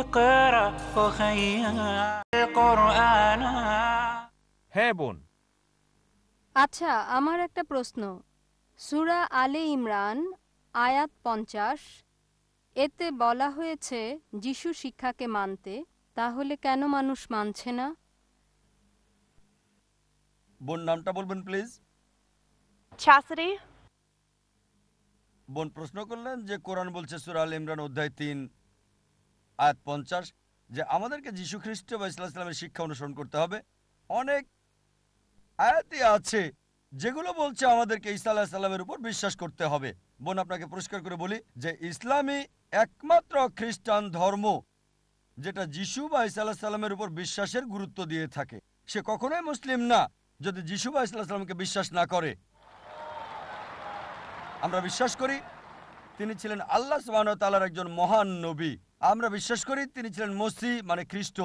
اقرأ أخي القرآن। হ্যাঁ বোন। আচ্ছা, আমার একটা প্রশ্ন। সূরা আলে ইমরান আয়াত 50, এতে বলা হয়েছে যিশু শিক্ষাকে মানতে। তাহলে কেন মানুষ মানছে না? বোন নামটা বলবেন প্লিজ। Chastity? বোন প্রশ্ন করলেন যে কোরআন বলছে সূরা আল ইমরান অধ্যায় 3 আয়াত 50 যে আমাদেরকে যীশু খ্রিস্ট বা ইসলামের শিক্ষা অনুসরণ করতে হবে। অনেক আয়াতই আছে যেগুলো বলছে আমাদেরকে ঈসা আলাইহিস সালামের উপর বিশ্বাস করতে হবে। বোন আপনাকে পরিষ্কার করে বলি যে ইসলামই একমাত্র খ্রিস্টান ধর্ম যেটা যীশু বা ঈসা আলাইহিস সালামের উপর বিশ্বাসের গুরুত্ব দিয়ে থাকে। সে কখনোই মুসলিম না যদি যীশু বা ঈসা আলাইহিস সালামকে বিশ্বাস না করে। আমরা বিশ্বাস করি তিনি ছিলেন আল্লাহ সুবহানাহু ওয়া তাআলার একজন মহান নবী। আমরা বিশ্বাস করি তিনি ছিলেন মসিহ মানে খ্রিস্ট।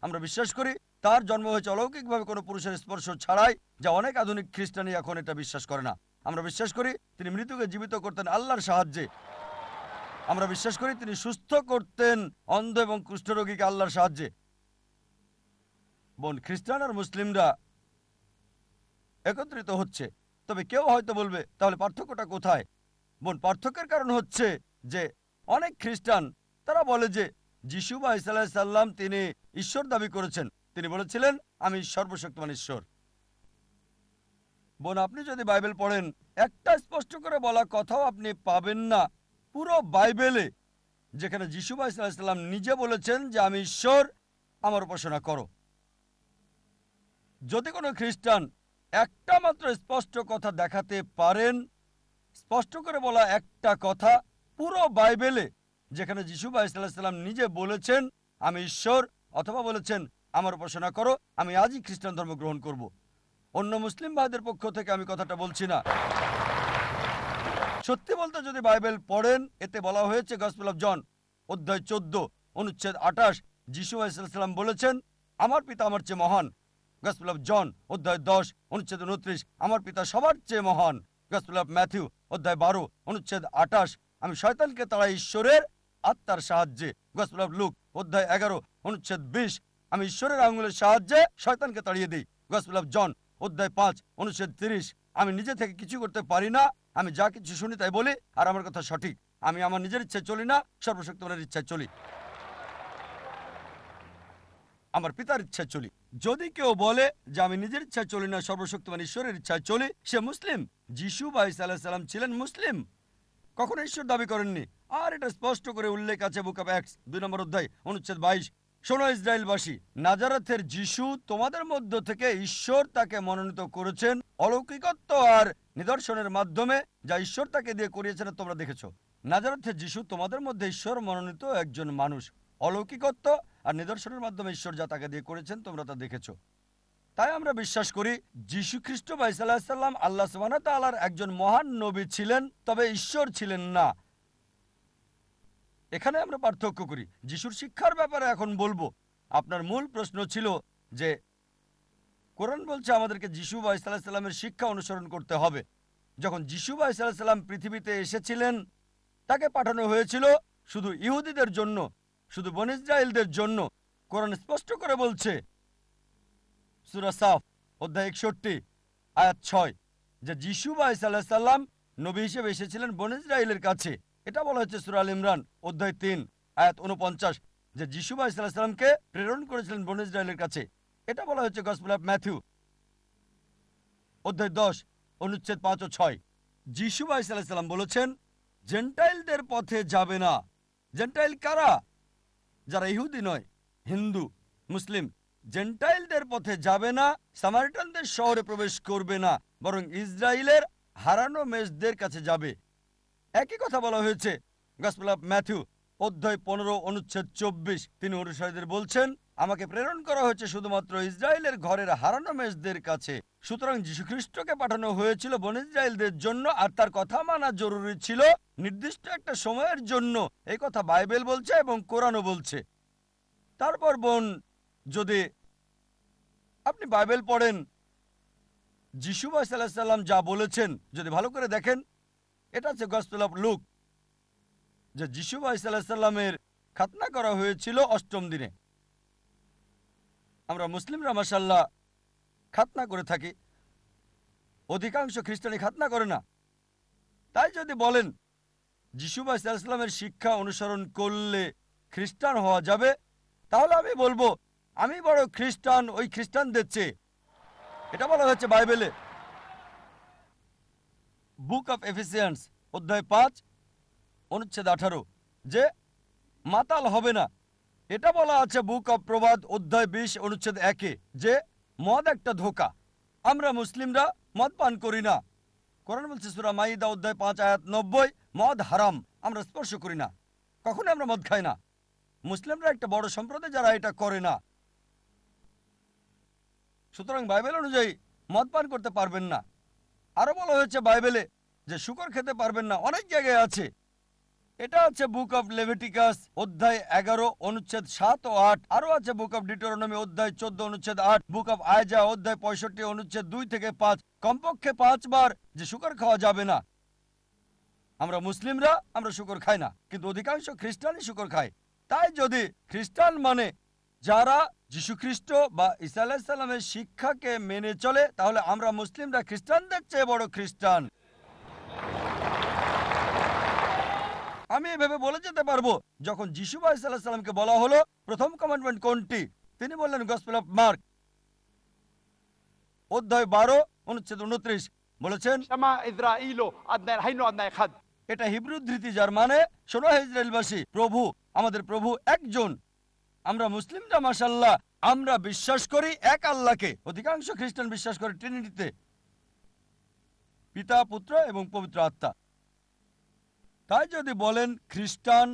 আমরা বিশ্বাস করি তার জন্ম হয়েছে অলৌকিকভাবে কোনো পুরুষের স্পর্শ ছাড়াই, যা অনেক আধুনিক খ্রিস্টানই এখন এটা বিশ্বাস করে না। আমরা বিশ্বাস করি তিনি মৃতকে জীবিত করতেন আল্লাহর সাহায্যে। আমরা বিশ্বাস করি তিনি সুস্থ করতেন অন্ধ এবং কুষ্ঠরোগীকে আল্লাহর সাহায্যে। বোন খ্রিস্টান আর মুসলিমরা একত্রিত হচ্ছে, তবে কেউ হয়তো বলবে তাহলে পার্থক্যটা কোথায়? বোন পার্থক্যের কারণ হচ্ছে যে অনেক খ্রিস্টান তারা বলে যে যিশু বা ঈসা আলাইহিস সালাম তিনি ঈশ্বর দাবি করেছেন। তিনি বলেছিলেন আমি সর্বশক্তিমান ঈশ্বর। বোন আপনি যদি বাইবেল পড়েন একটা স্পষ্ট করে বলা কথাও আপনি পাবেন না পুরো বাইবেলে যেখানে যিশু বা ঈসা আলাইহিস সালাম নিজে বলেছেন যে আমি ঈশ্বর, আমার উপাসনা করো। যদি কোনো খ্রিস্টান একটা মাত্র স্পষ্ট কথা দেখাতে পারেন, স্পষ্ট করে বলা একটা কথা পুরো বাইবেলে যেখানে যিশু বা ঈসা আলাইহিস সালাম নিজে বলেছেন আমি ঈশ্বর, অথবা বলেছেন আমার উপাসনা করো, আমি আজই খ্রিস্টান ধর্ম গ্রহণ করব। অন্য মুসলিম ভাইদের পক্ষ থেকে আমি কথাটা বলছি না। সত্যি বলতে যদি বাইবেল পড়েন এতে বলা হয়েছে গসপেল অফ জন অধ্যায় 14 অনুচ্ছেদ 28 যিশু আলাইহিস সালাম বলেছেন আমার পিতা আমার চেয়ে মহান। গসপেল অফ জন অধ্যায় 10 অনুচ্ছেদ 29 আমার পিতা সবার চেয়ে মহান। গসপেল অফ ম্যাথিউ অধ্যায় 12 অনুচ্ছেদ 28 আমি শয়তানকে তাড়াই ঈশ্বরের আত্মার সাহায্যে। গসপেল অফ লুক অধ্যায় 11 অনুচ্ছেদ 20 আমি ঈশ্বরের আঙুলের সাহায্যে শয়তানকে তাড়িয়ে দিই। গসপেল অফ জন অধ্যায় 5 অনুচ্ছেদ 30 আমি নিজে থেকে কিছু করতে পারি না, আমি যা কিছু শুনি তাই বলি আর আমার কথা সঠিক। আমি আমার নিজের ইচ্ছায় চলি না, সর্বশক্তিমানের ইচ্ছায় চলি, আমার পিতার ইচ্ছায় চলি। যদি কেউ বলে যে আমি নিজের ইচ্ছায় চলি না, সর্বশক্তিমান ঈশ্বরের ইচ্ছায় চলি, সে মুসলিম। যিশু বা ঈসা আলাইহিস সালাম ছিলেন মুসলিম, কখনো ঈশ্বর দাবি করেননি। আর এটা স্পষ্ট করে উল্লেখ আছে বুক অফ অ্যাক্টস 2 নম্বর অধ্যায় অনুচ্ছেদ 22 শোনো ইসরায়েলবাসী, নাজারেথের যিশু তোমাদের মধ্য থেকে ঈশ্বর তাকে মনোনীত করেছেন অলৌকিকত্ব আর নিদর্শনের মাধ্যমে, যা ঈশ্বর তাকে দিয়ে করিয়েছেন তোমরা দেখেছো। নাজারেথের যিশু তোমাদের মধ্যে ঈশ্বর মনোনীত একজন মানুষ, অলৌকিকত্ব আর নিদর্শনের মাধ্যমে ঈশ্বর যা তাকে দিয়ে করেছেন তোমরা তা দেখেছো। তাই আমরা বিশ্বাস করি যীশু খ্রিস্ট বা ঈসা আলাইহিস সালাম আল্লাহ সুবহানাহু ওয়া তাআলার একজন মহান নবী ছিলেন, তবে ঈশ্বর ছিলেন না। এখানে আমরা পার্থক্য করি। যিশুর শিক্ষার ব্যাপারে এখন বলবো। আপনার মূল প্রশ্ন ছিল যে কোরআন বলছে আমাদেরকে যিশু বা ঈসা আলাইহিস সালামের শিক্ষা অনুসরণ করতে হবে। যখন যিশু বা ঈসা আলাইহিস সালাম পৃথিবীতে এসেছিলেন তাকে পাঠানো হয়েছিল শুধু ইহুদিদের জন্য, শুধু বনী ইসরাইলদের জন্য। কোরআন স্পষ্ট করে বলছে সূরা সাফ অধ্যায় 61 আয়াত 6 যে যিশু বা ঈসা আলাইহিস সালাম নবী হিসেবে এসেছিলেন বনী ইসরাইলের কাছে। এটা বলা হচ্ছে সূরা আল ইমরান অধ্যায় 3 আয়াত 49 যে যিশু বা ঈসা আলাইহিস সালামকে প্রেরণ করেছিলেন বনী ইসরাইলের কাছে। এটা বলা হচ্ছে গসপেল অফ ম্যাথিউ অধ্যায় 10 অনুচ্ছেদ 5 ও 6। যিশু বা ঈসা আলাইহিস সালাম বলেছেন জেন্টাইলদের পথে যাবে না। জেন্টাইল কারা? যারা ইহুদি নয়, হিন্দু, মুসলিম। জেন্টাইলদের পথে যাবে না, সামারিটানদের শহরে প্রবেশ করবে না, বরং ইসরায়েলের হারানো মেষদের কাছে যাবে। একই কথা বলা হয়েছে গসপেল অফ ম্যাথিউ অধ্যায় 15 অনুচ্ছেদ 24। তিনি অনুসারীদের বলছেন আমাকে প্রেরণ করা হয়েছে শুধুমাত্র ইসরায়েলের ঘরের হারানো মেষদের কাছে। সুতরাং যীশুখ্রিস্টকে পাঠানো হয়েছিল বনী ইসরায়েলদের জন্য, আর তার কথা মানা জরুরি ছিল নির্দিষ্ট একটা সময়ের জন্য। এই কথা বাইবেল বলছে এবং কোরআনও বলছে। তারপর বোন যদি আপনি বাইবেল পড়েন যিশু বা ঈসা আলাইহিস সালাম যা বলেছেন যদি ভালো করে দেখেন, এটা হচ্ছে গসপেল অফ লুক যে যিশু বা ঈসা আলাইহিস সালামের খাতনা করা হয়েছিল 8ম দিনে। আমরা মুসলিমরা মাশাআল্লাহ খাতনা করে থাকি, অধিকাংশ খ্রিস্টানি খাতনা করে না। তাই যদি বলেন যিশু ভাই সাল্লাল্লাহু আলাইহি ওয়াসাল্লামের শিক্ষা অনুসরণ করলে খ্রিস্টান হওয়া যাবে, তাহলে আমি বলবো আমি বড় খ্রিস্টান ওই খ্রিস্টানদের চেয়ে। এটা বলা হয়েছে বাইবেলে, বুক অফ এফিসিয়ান্স অধ্যায় 5 অনুচ্ছেদ 18, যে মাতাল হবে না। এটা বলা আছে বুক অফ প্রবাদ অধ্যায় 20 অনুচ্ছেদ 1-এ, যে মদ একটা ধোঁকা। আমরা মুসলিমরা মদ পান করি না। কোরআন বলছে সূরা মাইদা অধ্যায় 5 আয়াত 90, মদ হারাম, আমরা স্পর্শ করি না, কখনো আমরা মদ খাই না। মুসলিমরা একটা বড় সম্প্রদায় যারা এটা করে না। সুতরাং বাইবেল অনুযায়ী মদ পান করতে পারবেন না। আরো বলা হয়েছে বাইবেলে যে শুকর খেতে পারবেন না, অনেক জায়গায় আছে। এটা আছে বুক অফ লেভিটিকাস অধ্যায় 11 অনুচ্ছেদ 7 ও 8। আরো আছে বুক অফ ডিউটেরোনমি অধ্যায় 14 অনুচ্ছেদ 8, বুক অফ আইজা অধ্যায় 65 অনুচ্ছেদ 2 থেকে 5। কমপক্ষে 5 বার যে শুকর খাওয়া যাবে না। আমরা মুসলিমরা আমরা শুকর খাই না, কিন্তু অধিকাংশ খ্রিস্টানই শুকর খায়। তাই যদি খ্রিস্টান মানে যারা যীশুখ্রিস্ট বা ঈসা আলাইহিস সালামের শিক্ষাকে মেনে চলে, তাহলে আমরা মুসলিমরা খ্রিস্টানদের চেয়ে বড় খ্রিস্টান। আমি এভাবে বলে যেতে পারবো, যখন যিশু ভাই সাল্লাল্লাহু আলাইহি সাল্লামকে বলা হলো প্রথম কমান্ডমেন্ট কোনটি, তিনি বললেন গসপেল অফ মার্ক অধ্যায় 12 অনুচ্ছেদ 29, বলেছেন שמע ইসরাঈল আদনা হাইনো আদনা এখাদ। এটা হিব্রু উদ্ধৃতি, যার মানে শোনো হে ইসরায়েলবাসী, প্রভু আমাদের প্রভু একজন। আমরা মুসলিমরা মাশাআল্লাহ আমরা বিশ্বাস করি এক আল্লাহকে। অধিকাংশ খ্রিস্টান বিশ্বাস করে ট্রিনিটিতে, পিতা পুত্র এবং পবিত্র আত্মা। তাই যদি বলেন খ্রিস্টান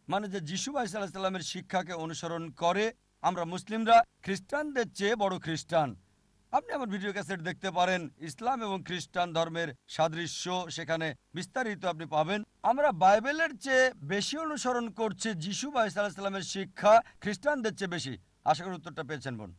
মানে যে যিশু ভাই সাল্লাল্লাহু আলাইহি সাল্লামের শিক্ষাকে অনুসরণ করে, আমরা মুসলিমরা খ্রিস্টানদের চেয়ে বড় খ্রিস্টান। আপনি আমার ভিডিও ক্যাসেট দেখতে পারেন, ইসলাম এবং খ্রিস্টান ধর্মের সাদৃশ্য, সেখানে বিস্তারিত আপনি পাবেন। আমরা বাইবেলের চেয়ে বেশি অনুসরণ করছি যিশু ভাই সাল্লাল্লাহু আলাইহি সাল্লামের শিক্ষা, খ্রিস্টানদের চেয়ে বেশি। আশা করি উত্তরটা পেয়েছেন বোন।